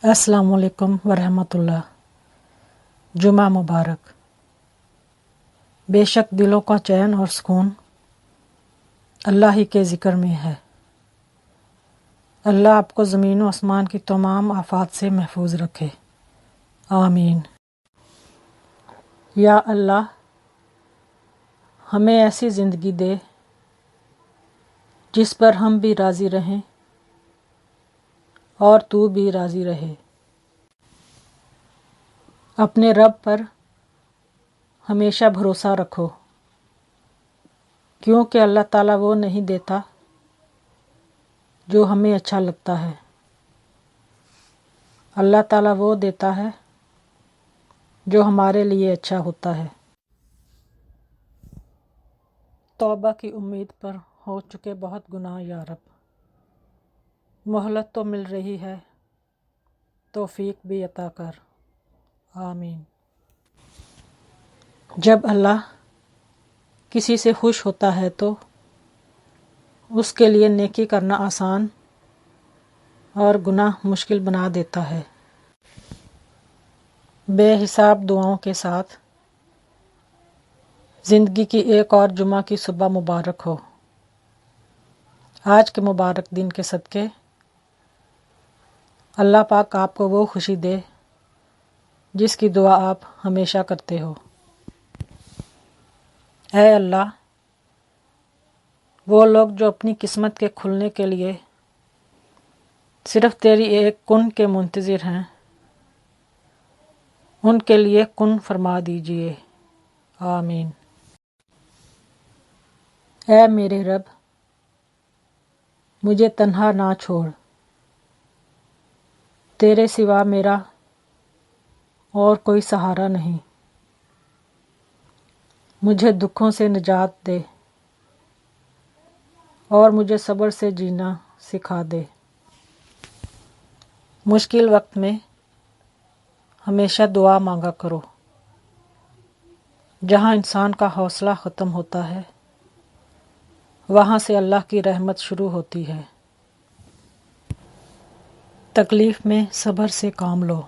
السلام علیکم ورحمۃ اللہ۔ جمعہ مبارک۔ بے شک دلوں کا چین اور سکون اللہ ہی کے ذکر میں ہے۔ اللہ آپ کو زمین و آسمان کی تمام آفات سے محفوظ رکھے، آمین۔ یا اللہ ہمیں ایسی زندگی دے جس پر ہم بھی راضی رہیں اور تو بھی راضی رہے۔ اپنے رب پر ہمیشہ بھروسہ رکھو، کیونکہ اللہ تعالیٰ وہ نہیں دیتا جو ہمیں اچھا لگتا ہے، اللہ تعالیٰ وہ دیتا ہے جو ہمارے لیے اچھا ہوتا ہے۔ توبہ کی امید پر ہو چکے بہت گناہ یا رب، مہلت تو مل رہی ہے، توفیق بھی عطا کر، آمین۔ جب اللہ کسی سے خوش ہوتا ہے تو اس کے لیے نیکی کرنا آسان اور گناہ مشکل بنا دیتا ہے۔ بے حساب دعاؤں کے ساتھ زندگی کی ایک اور جمعہ کی صبح مبارک ہو۔ آج کے مبارک دن کے صدقے اللہ پاک آپ کو وہ خوشی دے جس کی دعا آپ ہمیشہ کرتے ہو۔ اے اللہ، وہ لوگ جو اپنی قسمت کے کھلنے کے لیے صرف تیری ایک کن کے منتظر ہیں، ان کے لیے کن فرما دیجئے، آمین۔ اے میرے رب، مجھے تنہا نہ چھوڑ، تیرے سوا میرا اور کوئی سہارا نہیں، مجھے دکھوں سے نجات دے اور مجھے صبر سے جینا سکھا دے۔ مشکل وقت میں ہمیشہ دعا مانگا کرو۔ جہاں انسان کا حوصلہ ختم ہوتا ہے وہاں سے اللہ کی رحمت شروع ہوتی ہے۔ تکلیف میں صبر سے کام لو،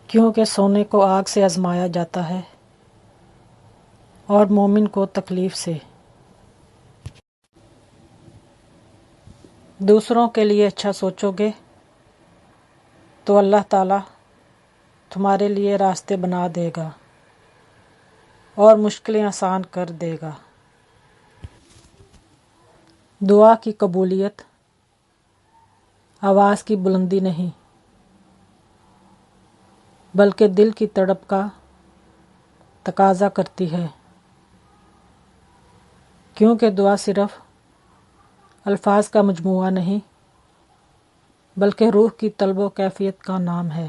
کیونکہ سونے کو آگ سے آزمایا جاتا ہے اور مومن کو تکلیف سے۔ دوسروں کے لیے اچھا سوچو گے تو اللہ تعالیٰ تمہارے لیے راستے بنا دے گا اور مشکلیں آسان کر دے گا۔ دعا کی قبولیت آواز کی بلندی نہیں بلکہ دل کی تڑپ کا تقاضا کرتی ہے، کیونکہ دعا صرف الفاظ کا مجموعہ نہیں بلکہ روح کی طلب و کیفیت کا نام ہے۔